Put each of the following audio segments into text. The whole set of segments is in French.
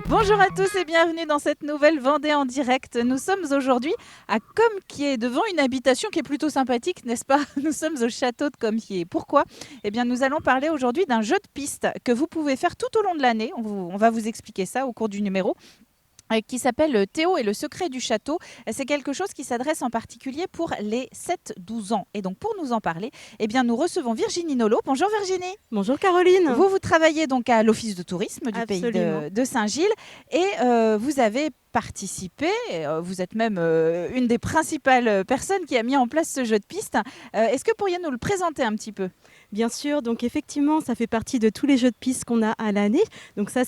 Bonjour à tous et bienvenue dans cette nouvelle Vendée en direct. Nous sommes aujourd'hui à Compiègne, devant une habitation qui est plutôt sympathique, n'est-ce pas? Nous sommes au château de Compiègne. Pourquoi? Eh bien, nous allons parler aujourd'hui d'un jeu de piste que vous pouvez faire tout au long de l'année. On va vous expliquer ça au cours du numéro. Qui s'appelle Théo et le secret du château. C'est quelque chose qui s'adresse en particulier pour les 7-12 ans. Et donc, pour nous en parler, eh bien, nous recevons Virginie Nolot. Bonjour Virginie. Bonjour Caroline. Vous travaillez donc à l'Office de tourisme du pays Absolument. de Saint-Gilles et vous avez participé, vous êtes même une des principales personnes qui a mis en place ce jeu de piste. Est-ce que vous pourriez nous le présenter un petit peu? Bien sûr, donc effectivement, ça fait partie de tous les jeux de piste qu'on a à l'année. Donc ça,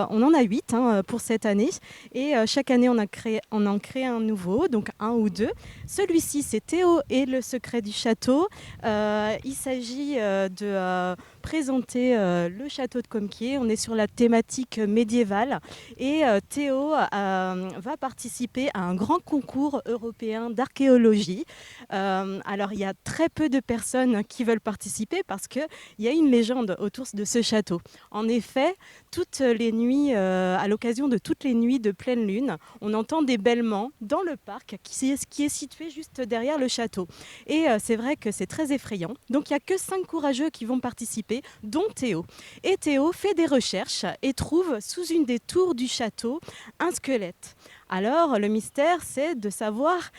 on en a 8 pour cette année. Et chaque année, on en crée un nouveau, donc un ou deux. Celui-ci, c'est Théo et le secret du château. Il s'agit de présenter le château de Compiègne. On est sur la thématique médiévale. Et Théo va participer à un grand concours européen d'archéologie. Alors, il y a très peu de personnes qui veulent participer parce qu'il y a une légende autour de ce château. En effet, toutes les nuits, à l'occasion de toutes les nuits de pleine lune, on entend des bêlements dans le parc qui est situé juste derrière le château. Et c'est vrai que c'est très effrayant. Donc il n'y a que 5 courageux qui vont participer, dont Théo. Et Théo fait des recherches et trouve sous une des tours du château un squelette. Alors le mystère, c'est de savoir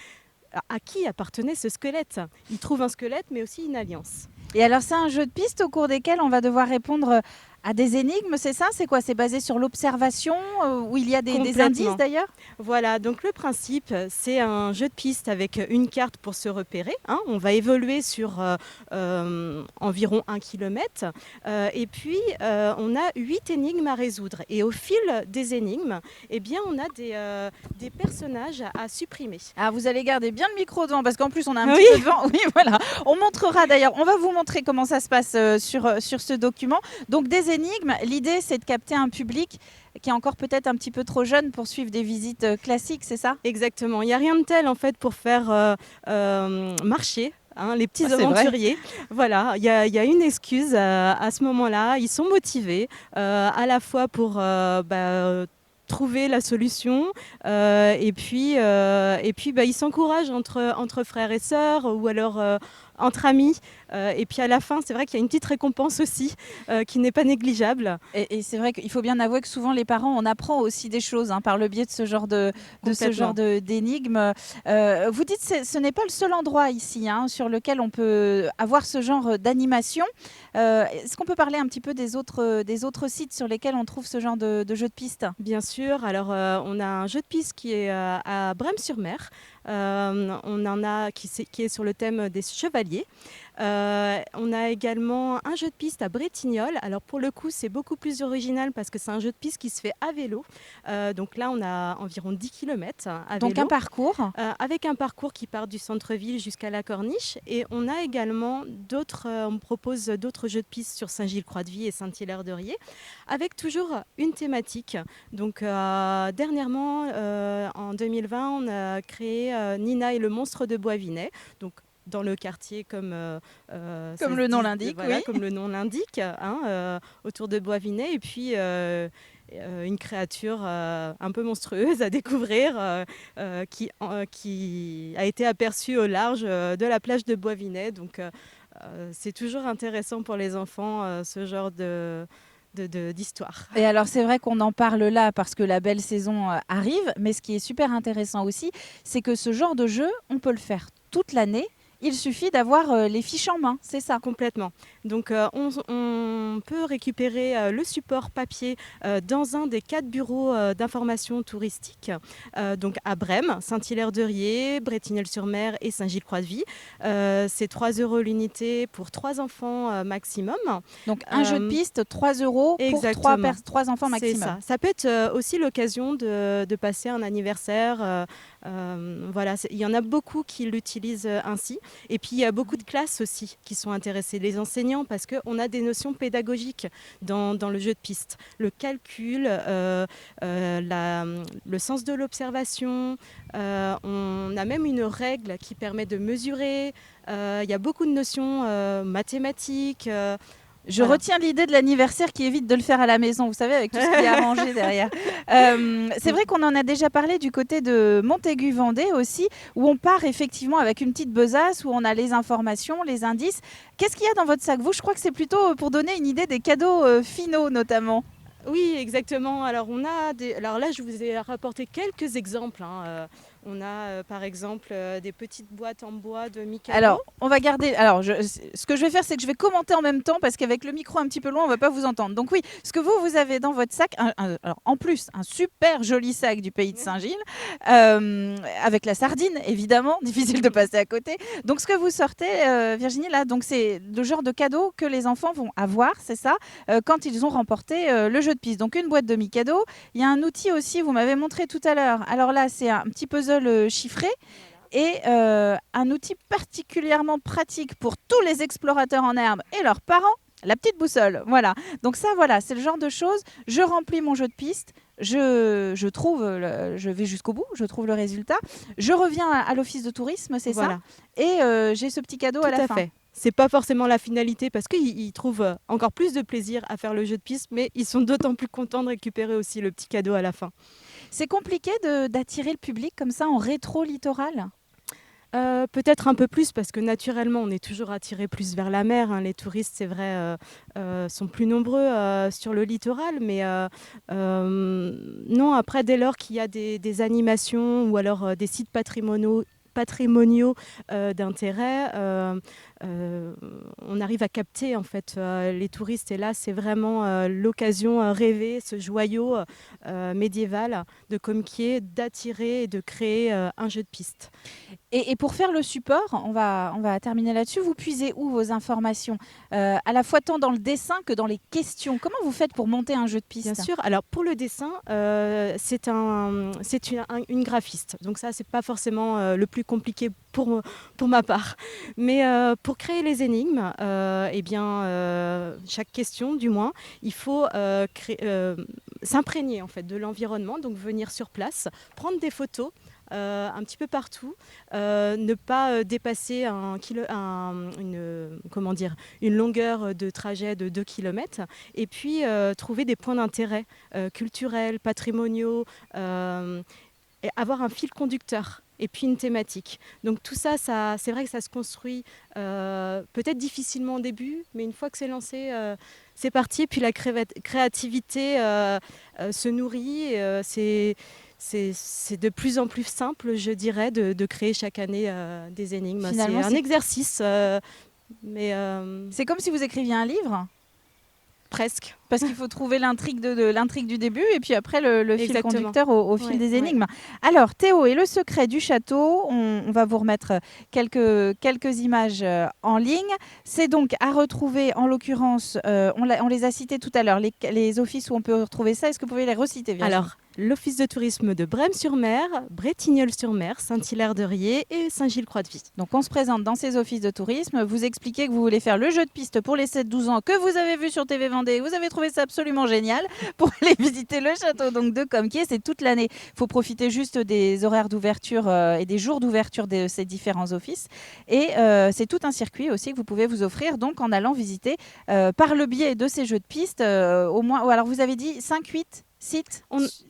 à qui appartenait ce squelette. Il trouve un squelette, mais aussi une alliance. Et alors, c'est un jeu de piste au cours desquels on va devoir répondre à des énigmes, c'est ça? C'est quoi? C'est basé sur l'observation où il y a des indices d'ailleurs? Voilà, donc le principe, c'est un jeu de piste avec une carte pour se repérer. On va évoluer sur environ 1 kilomètre. Et puis, on a 8 énigmes à résoudre. Et au fil des énigmes, eh bien, on a des personnages à supprimer. Ah, vous allez garder bien le micro devant parce qu'en plus, on a un petit peu de vent. Oui, voilà. On montrera d'ailleurs, on va vous montrer comment ça se passe sur ce document. Donc, des énigmes, l'idée, c'est de capter un public qui est encore peut-être un petit peu trop jeune pour suivre des visites classiques, c'est ça? Exactement. Il n'y a rien de tel, en fait, pour faire marcher les petits aventuriers. Voilà, il y a une excuse à ce moment-là. Ils sont motivés à la fois pour trouver la solution et puis ils s'encouragent entre frères et sœurs ou alors entre amis. Et puis à la fin, c'est vrai qu'il y a une petite récompense aussi qui n'est pas négligeable. Et c'est vrai qu'il faut bien avouer que souvent les parents, on apprend aussi des choses par le biais de ce genre d'énigmes. Vous dites que ce n'est pas le seul endroit ici sur lequel on peut avoir ce genre d'animation. Est-ce qu'on peut parler un petit peu des autres sites sur lesquels on trouve ce genre de jeu de piste? Bien sûr. Alors, on a un jeu de piste qui est à Brême-sur-Mer. On en a qui est sur le thème des chevaliers. On a également un jeu de piste à Bretignolles. Alors pour le coup, c'est beaucoup plus original parce que c'est un jeu de piste qui se fait à vélo. Donc là, on a environ 10 km à vélo. Donc un parcours avec un parcours qui part du centre-ville jusqu'à la Corniche. Et on a également on propose d'autres jeux de piste sur Saint-Gilles-Croix-de-Vie et Saint-Hilaire-de-Riez avec toujours une thématique. Donc dernièrement, en 2020, on a créé Nina et le monstre de Boisvinay. Donc dans le quartier comme le nom l'indique, voilà, oui. comme le nom l'indique, autour de Boisvinay. Et puis une créature un peu monstrueuse à découvrir qui a été aperçue au large de la plage de Boisvinay. Donc c'est toujours intéressant pour les enfants ce genre d'histoire. Et alors c'est vrai qu'on en parle là parce que la belle saison arrive, mais ce qui est super intéressant aussi, c'est que ce genre de jeu, on peut le faire toute l'année. Il suffit d'avoir les fiches en main, c'est ça? Complètement. Donc on peut récupérer le support papier dans un des 4 bureaux d'information touristique, donc à Brême, Saint-Hilaire-de-Riez, Bretignolles-sur-Mer et Saint-Gilles-Croix-de-Vie. C'est 3 € l'unité pour 3 enfants maximum. Donc un jeu de piste, 3 € pour 3 enfants maximum. C'est ça. Ça peut être aussi l'occasion de passer un anniversaire. Voilà, il y en a beaucoup qui l'utilisent ainsi. Et puis il y a beaucoup de classes aussi qui sont intéressées. Les enseignants gagnant parce qu'on a des notions pédagogiques dans le jeu de piste. Le calcul, le sens de l'observation, on a même une règle qui permet de mesurer. Il y a beaucoup de notions mathématiques. Je retiens l'idée de l'anniversaire qui évite de le faire à la maison, vous savez, avec tout ce qu'il y a à manger derrière. C'est vrai qu'on en a déjà parlé du côté de Montaigu-Vendée aussi, où on part effectivement avec une petite besace, où on a les informations, les indices. Qu'est-ce qu'il y a dans votre sac, vous? Je crois que c'est plutôt pour donner une idée des cadeaux finaux notamment. Oui, exactement. Alors, Alors là, je vous ai rapporté quelques exemples. On a par exemple des petites boîtes en bois de Mikado. Alors, on va garder. Alors, ce que je vais faire, c'est que je vais commenter en même temps parce qu'avec le micro un petit peu loin, on ne va pas vous entendre. Donc oui, ce que vous avez dans votre sac, alors, en plus, un super joli sac du pays de Saint-Gilles, avec la sardine, évidemment, difficile de passer à côté. Donc, ce que vous sortez, Virginie, là, donc c'est le genre de cadeau que les enfants vont avoir, c'est ça, quand ils ont remporté le jeu de piste. Donc, une boîte de Mikado. Il y a un outil aussi, vous m'avez montré tout à l'heure. Alors là, c'est un petit puzzle chiffré et un outil particulièrement pratique pour tous les explorateurs en herbe et leurs parents, la petite boussole. Voilà. Donc ça, voilà, c'est le genre de choses. Je remplis mon jeu de piste, je trouve, je vais jusqu'au bout, je trouve le résultat. Je reviens à l'office de tourisme, c'est ça. Et j'ai ce petit cadeau à la fin. Tout à fait. C'est pas forcément la finalité parce qu'ils trouvent encore plus de plaisir à faire le jeu de piste, mais ils sont d'autant plus contents de récupérer aussi le petit cadeau à la fin. C'est compliqué d'attirer le public comme ça en rétro-littoral ? Peut-être un peu plus parce que naturellement on est toujours attiré plus vers la mer. Les touristes, c'est vrai, sont plus nombreux sur le littoral, mais non, après dès lors qu'il y a des animations ou alors des sites patrimoniaux d'intérêt, on arrive à capter en fait les touristes, et là c'est vraiment l'occasion rêvée, ce joyau médiéval de Comquier, d'attirer et de créer un jeu de piste. Et pour faire le support, on va terminer là-dessus, vous puisez où vos informations, à la fois tant dans le dessin que dans les questions? Comment vous faites pour monter un jeu de piste? Bien sûr, alors pour le dessin, c'est une graphiste, donc ça c'est pas forcément le plus compliqué pour ma part. Mais pour créer les énigmes, chaque question du moins, il faut s'imprégner en fait de l'environnement, donc venir sur place, prendre des photos un petit peu partout, ne pas dépasser une longueur de trajet de 2 km, et puis trouver des points d'intérêt culturels, patrimoniaux, et avoir un fil conducteur et puis une thématique. Donc tout ça, c'est vrai que ça se construit peut-être difficilement au début, mais une fois que c'est lancé, c'est parti. Et puis la créativité se nourrit. C'est de plus en plus simple, je dirais, de créer chaque année des énigmes. Finalement, c'est un exercice. C'est comme si vous écriviez un livre ? Presque. Parce qu'il faut trouver l'intrigue l'intrigue du début et puis après le fil conducteur au fil des énigmes. Ouais. Alors, Théo et le secret du château, on va vous remettre quelques images en ligne. C'est donc à retrouver, en l'occurrence, on les a cités tout à l'heure, les offices où on peut retrouver ça. Est-ce que vous pouvez les reciter, Virginie ? Alors, l'office de tourisme de Brême-sur-Mer, Bretignolles-sur-Mer, Saint-Hilaire-de-Riez et Saint-Gilles-Croix-de-Vie. Donc on se présente dans ces offices de tourisme, vous expliquez que vous voulez faire le jeu de piste pour les 7-12 ans que vous avez vu sur TV Vendée, vous avez trouvé ça absolument génial pour aller visiter le château donc de Comquier, c'est toute l'année. Il faut profiter juste des horaires d'ouverture et des jours d'ouverture de ces différents offices, et c'est tout un circuit aussi que vous pouvez vous offrir donc en allant visiter par le biais de ces jeux de piste au moins, alors vous avez dit 5-8 sites.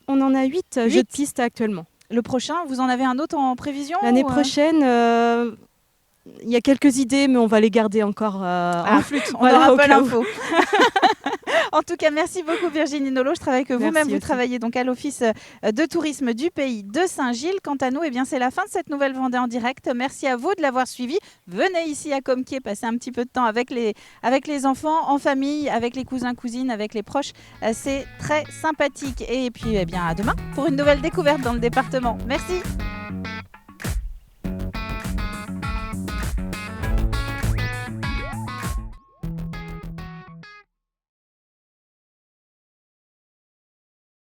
On en a 8 jeux de piste actuellement. Le prochain, vous en avez un autre en prévision? L'année prochaine, il y a quelques idées, mais on va les garder encore en flûte. On n'aura pas l'info. En tout cas, merci beaucoup Virginie Nolot. Je travaille que vous-même. Vous travaillez donc à l'office de tourisme du pays de Saint-Gilles. Quant à nous, c'est la fin de cette nouvelle Vendée en direct. Merci à vous de l'avoir suivi. Venez ici à Comquier, passer un petit peu de temps avec les enfants, en famille, avec les cousins, cousines, avec les proches. C'est très sympathique. Et puis, à demain pour une nouvelle découverte dans le département. Merci.